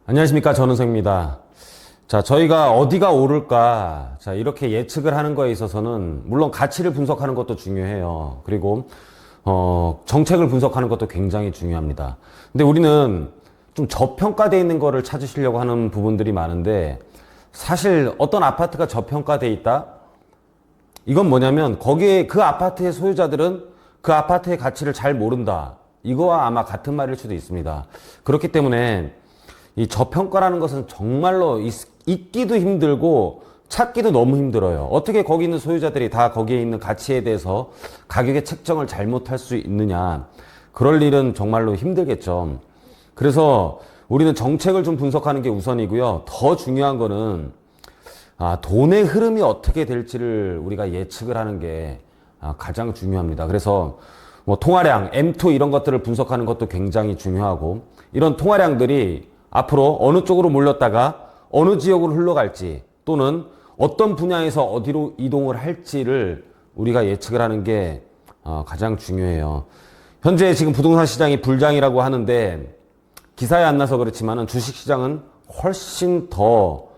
안녕하십니까, 전은성입니다. 자, 저희가 어디가 오를까, 자, 이렇게 예측을 하는 거에 있어서는 물론 가치를 분석하는 것도 중요해요. 그리고 정책을 분석하는 것도 굉장히 중요합니다. 근데 우리는 좀 저평가되어 있는 거를 찾으시려고 하는 부분들이 많은데, 사실 어떤 아파트가 저평가되어 있다? 이건 뭐냐면 거기에 그 아파트의 소유자들은 그 아파트의 가치를 잘 모른다. 이거와 아마 같은 말일 수도 있습니다. 그렇기 때문에 이 저평가라는 것은 정말로 있기도 힘들고 찾기도 너무 힘들어요. 어떻게 거기 있는 소유자들이 다 거기에 있는 가치에 대해서 가격의 책정을 잘못할 수 있느냐. 그럴 일은 정말로 힘들겠죠. 그래서 우리는 정책을 좀 분석하는 게 우선이고요. 더 중요한 거는 돈의 흐름이 어떻게 될지를 우리가 예측을 하는 게 가장 중요합니다. 그래서 뭐 통화량, M2 이런 것들을 분석하는 것도 굉장히 중요하고, 이런 통화량들이 앞으로 어느 쪽으로 몰렸다가 어느 지역으로 흘러갈지, 또는 어떤 분야에서 어디로 이동을 할지를 우리가 예측을 하는 게 가장 중요해요. 현재 지금 부동산 시장이 불장이라고 하는데 기사에 안 나서 그렇지만은 주식시장은 훨씬 더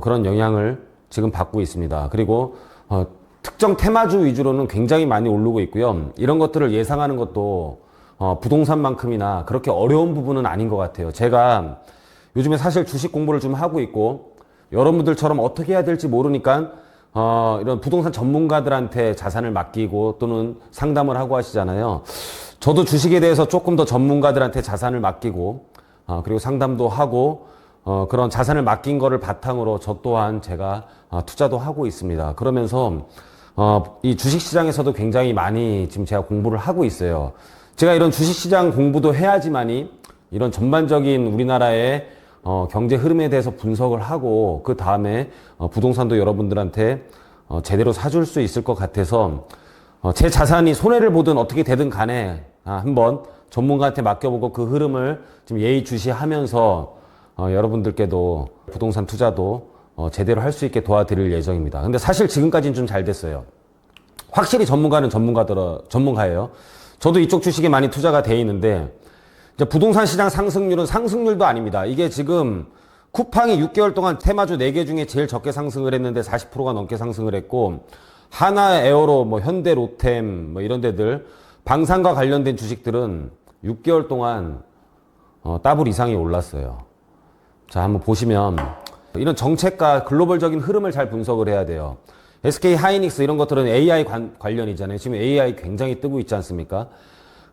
그런 영향을 지금 받고 있습니다. 그리고 특정 테마주 위주로는 굉장히 많이 오르고 있고요. 이런 것들을 예상하는 것도 부동산만큼이나 그렇게 어려운 부분은 아닌 것 같아요. 제가 요즘에 사실 주식 공부를 좀 하고 있고, 여러분들처럼 어떻게 해야 될지 모르니까 이런 부동산 전문가들한테 자산을 맡기고 또는 상담을 하고 하시잖아요. 저도 주식에 대해서 조금 더 전문가들한테 자산을 맡기고 그리고 상담도 하고 그런 자산을 맡긴 거를 바탕으로 저 또한 제가 투자도 하고 있습니다. 그러면서 이 주식시장에서도 굉장히 많이 지금 제가 공부를 하고 있어요. 제가 이런 주식시장 공부도 해야지만이 이런 전반적인 우리나라의 경제 흐름에 대해서 분석을 하고, 그 다음에 부동산도 여러분들한테 제대로 사줄 수 있을 것 같아서 제 자산이 손해를 보든 어떻게 되든 간에 한번 전문가한테 맡겨보고 그 흐름을 좀 예의주시하면서 여러분들께도 부동산 투자도 제대로 할 수 있게 도와드릴 예정입니다. 근데 사실 지금까지는 좀 잘 됐어요. 확실히 전문가는 전문가예요. 저도 이쪽 주식에 많이 투자가 돼 있는데, 이제 부동산 시장 상승률은 상승률도 아닙니다. 이게 지금 쿠팡이 6개월 동안 테마주 4개 중에 제일 적게 상승을 했는데 40%가 넘게 상승을 했고, 하나 에어로, 뭐 현대 로템 뭐 이런 데들 방산과 관련된 주식들은 6개월 동안 더블 이상이 올랐어요. 자, 한번 보시면 이런 정책과 글로벌적인 흐름을 잘 분석을 해야 돼요. SK 하이닉스 이런 것들은 AI 관련이잖아요. 지금 AI 굉장히 뜨고 있지 않습니까?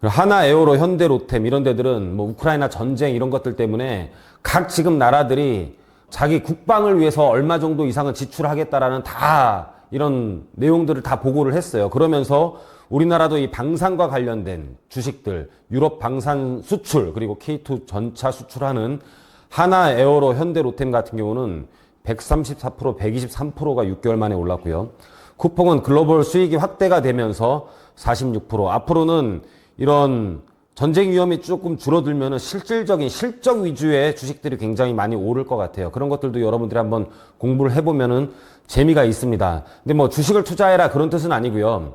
하나 에어로, 현대 로템 이런 데들은 뭐 우크라이나 전쟁 이런 것들 때문에 각 지금 나라들이 자기 국방을 위해서 얼마 정도 이상은 지출하겠다라는 다 이런 내용들을 다 보고를 했어요. 그러면서 우리나라도 이 방산과 관련된 주식들, 유럽 방산 수출, 그리고 K2 전차 수출하는 하나 에어로, 현대 로템 같은 경우는 134%, 123%가 6개월 만에 올랐고요. 쿠팡은 글로벌 수익이 확대가 되면서 46%. 앞으로는 이런 전쟁 위험이 조금 줄어들면은 실질적인 실적 위주의 주식들이 굉장히 많이 오를 것 같아요. 그런 것들도 여러분들이 한번 공부를 해보면은 재미가 있습니다. 근데 뭐 주식을 투자해라 그런 뜻은 아니고요.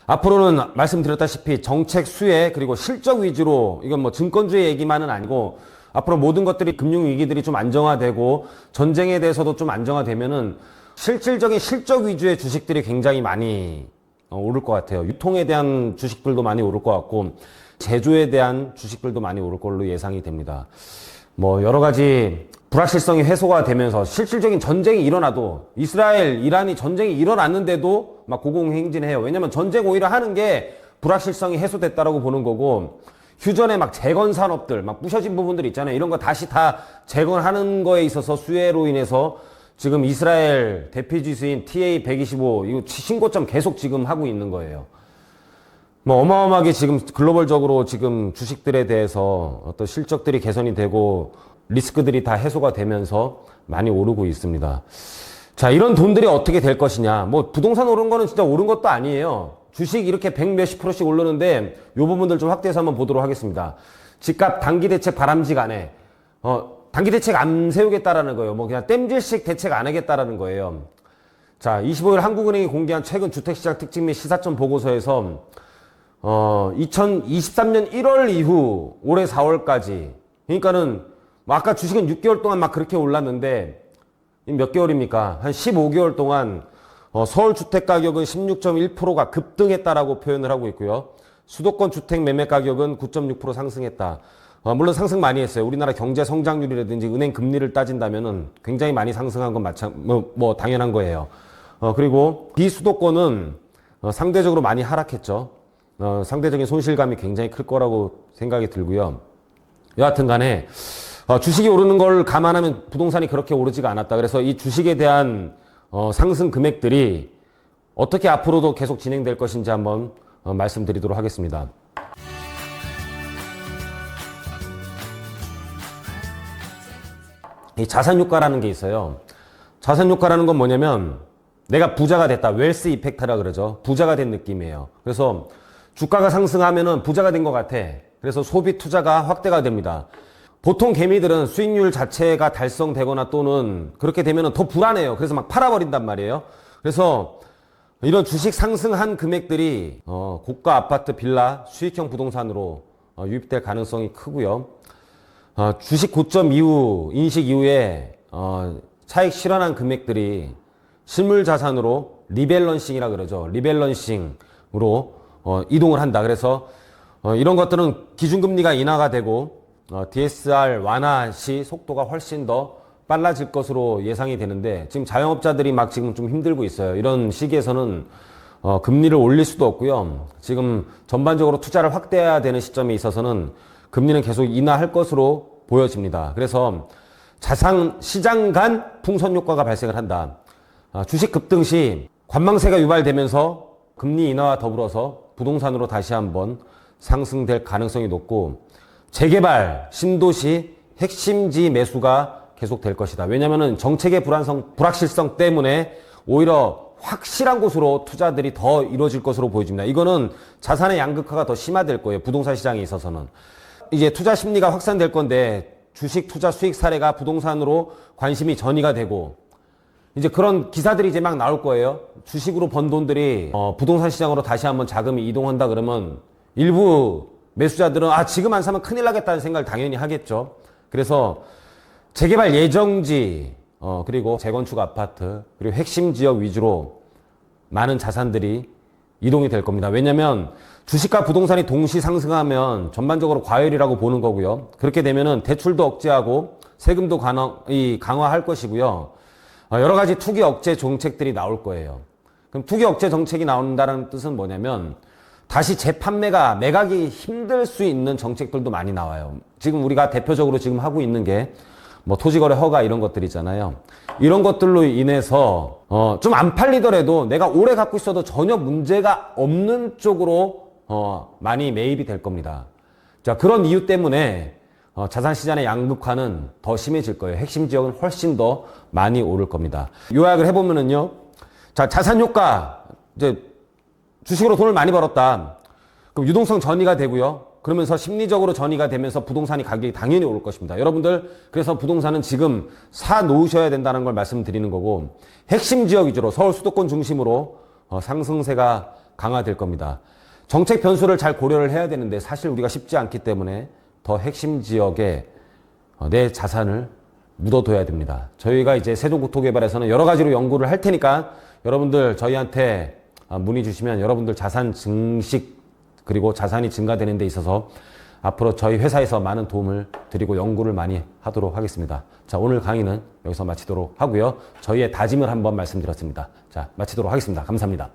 앞으로는 말씀드렸다시피 정책 수혜 그리고 실적 위주로, 이건 뭐 증권주의 얘기만은 아니고 앞으로 모든 것들이 금융위기들이 좀 안정화되고 전쟁에 대해서도 좀 안정화되면은 실질적인 실적 위주의 주식들이 굉장히 많이 오를 것 같아요. 유통에 대한 주식들도 많이 오를 것 같고 제조에 대한 주식들도 많이 오를 걸로 예상이 됩니다. 뭐 여러 가지 불확실성이 해소가 되면서 실질적인 전쟁이 일어나도, 이스라엘, 이란이 전쟁이 일어났는데도 막 고공행진해요. 왜냐면 전쟁 오히려 하는 게 불확실성이 해소됐다라고 보는 거고, 휴전에 막 재건 산업들, 막 부셔진 부분들 있잖아요. 이런 거 다시 다 재건하는 거에 있어서 수혜로 인해서 지금 이스라엘 대피 지수인 TA125 이거 신고점 계속 지금 하고 있는 거예요. 뭐 어마어마하게 지금 글로벌적으로 지금 주식들에 대해서 어떤 실적들이 개선이 되고 리스크들이 다 해소가 되면서 많이 오르고 있습니다. 자, 이런 돈들이 어떻게 될 것이냐. 뭐 부동산 오른 거는 진짜 오른 것도 아니에요. 주식 이렇게 100 몇십 %씩 오르는데 요 부분들 좀 확대해서 한번 보도록 하겠습니다. 집값 단기 대책 바람직 안에 단기 대책 안 세우겠다라는 거예요. 뭐 그냥 땜질식 대책 안 하겠다라는 거예요. 자, 25일 한국은행이 공개한 최근 주택시장 특징 및 시사점 보고서에서 2023년 1월 이후 올해 4월까지, 그러니까는 뭐 아까 주식은 6개월 동안 막 그렇게 올랐는데 몇 개월입니까? 한 15개월 동안 서울 주택 가격은 16.1%가 급등했다라고 표현을 하고 있고요. 수도권 주택 매매 가격은 9.6% 상승했다. 물론 상승 많이 했어요. 우리나라 경제 성장률이라든지 은행 금리를 따진다면은 굉장히 많이 상승한 건 뭐 당연한 거예요. 그리고 비수도권은 상대적으로 많이 하락했죠. 상대적인 손실감이 굉장히 클 거라고 생각이 들고요. 여하튼 간에 주식이 오르는 걸 감안하면 부동산이 그렇게 오르지가 않았다. 그래서 이 주식에 대한 상승 금액들이 어떻게 앞으로도 계속 진행될 것인지 한번 말씀드리도록 하겠습니다. 이 자산효과라는 게 있어요. 자산효과라는 건 뭐냐면 내가 부자가 됐다. 웰스 이펙트라 그러죠. 부자가 된 느낌이에요. 그래서 주가가 상승하면은 부자가 된 것 같아. 그래서 소비 투자가 확대가 됩니다. 보통 개미들은 수익률 자체가 달성되거나 또는 그렇게 되면은 더 불안해요. 그래서 막 팔아버린단 말이에요. 그래서 이런 주식 상승한 금액들이 고가 아파트, 빌라, 수익형 부동산으로 유입될 가능성이 크고요. 주식 고점 이후, 인식 이후에 차익 실현한 금액들이 실물 자산으로 리밸런싱이라 그러죠. 리밸런싱으로 이동을 한다. 그래서 이런 것들은 기준금리가 인하가 되고 DSR 완화 시 속도가 훨씬 더 빨라질 것으로 예상이 되는데 지금 자영업자들이 막 지금 좀 힘들고 있어요. 이런 시기에서는 금리를 올릴 수도 없고요. 지금 전반적으로 투자를 확대해야 되는 시점에 있어서는 금리는 계속 인하할 것으로 보여집니다. 그래서 자산 시장 간 풍선 효과가 발생을 한다. 주식 급등 시 관망세가 유발되면서 금리 인하와 더불어서 부동산으로 다시 한번 상승될 가능성이 높고 재개발, 신도시, 핵심지 매수가 계속될 것이다. 왜냐하면 정책의 불확실성 때문에 오히려 확실한 곳으로 투자들이 더 이루어질 것으로 보여집니다. 이거는 자산의 양극화가 더 심화될 거예요. 부동산 시장에 있어서는. 이제 투자 심리가 확산될 건데 주식 투자 수익 사례가 부동산으로 관심이 전이가 되고 이제 그런 기사들이 이제 막 나올 거예요. 주식으로 번 돈들이 부동산 시장으로 다시 한번 자금이 이동한다 그러면 일부 매수자들은 지금 안 사면 큰일 나겠다는 생각을 당연히 하겠죠. 그래서 재개발 예정지 그리고 재건축 아파트 그리고 핵심 지역 위주로 많은 자산들이 이동이 될 겁니다. 왜냐하면 주식과 부동산이 동시 상승하면 전반적으로 과열이라고 보는 거고요. 그렇게 되면은 대출도 억제하고 세금도 강화할 것이고요. 여러 가지 투기 억제 정책들이 나올 거예요. 그럼 투기 억제 정책이 나온다는 뜻은 뭐냐면 다시 재판매가 매각이 힘들 수 있는 정책들도 많이 나와요. 지금 우리가 대표적으로 지금 하고 있는 게 뭐 토지거래 허가 이런 것들이잖아요. 이런 것들로 인해서 좀 안 팔리더라도 내가 오래 갖고 있어도 전혀 문제가 없는 쪽으로 많이 매입이 될 겁니다. 자, 그런 이유 때문에 자산시장의 양극화는 더 심해질 거예요. 핵심 지역은 훨씬 더 많이 오를 겁니다. 요약을 해보면은요. 자, 자산효과. 이제 주식으로 돈을 많이 벌었다. 그럼 유동성 전이가 되고요. 그러면서 심리적으로 전이가 되면서 부동산이 가격이 당연히 오를 것입니다. 여러분들 그래서 부동산은 지금 사 놓으셔야 된다는 걸 말씀드리는 거고 핵심 지역 위주로 서울 수도권 중심으로 상승세가 강화될 겁니다. 정책 변수를 잘 고려를 해야 되는데 사실 우리가 쉽지 않기 때문에 더 핵심 지역에 내 자산을 묻어둬야 됩니다. 저희가 이제 세종국토개발에서는 여러 가지로 연구를 할 테니까 여러분들 저희한테 문의 주시면 여러분들 자산 증식 그리고 자산이 증가되는 데 있어서 앞으로 저희 회사에서 많은 도움을 드리고 연구를 많이 하도록 하겠습니다. 자, 오늘 강의는 여기서 마치도록 하고요. 저희의 다짐을 한번 말씀드렸습니다. 자, 마치도록 하겠습니다. 감사합니다.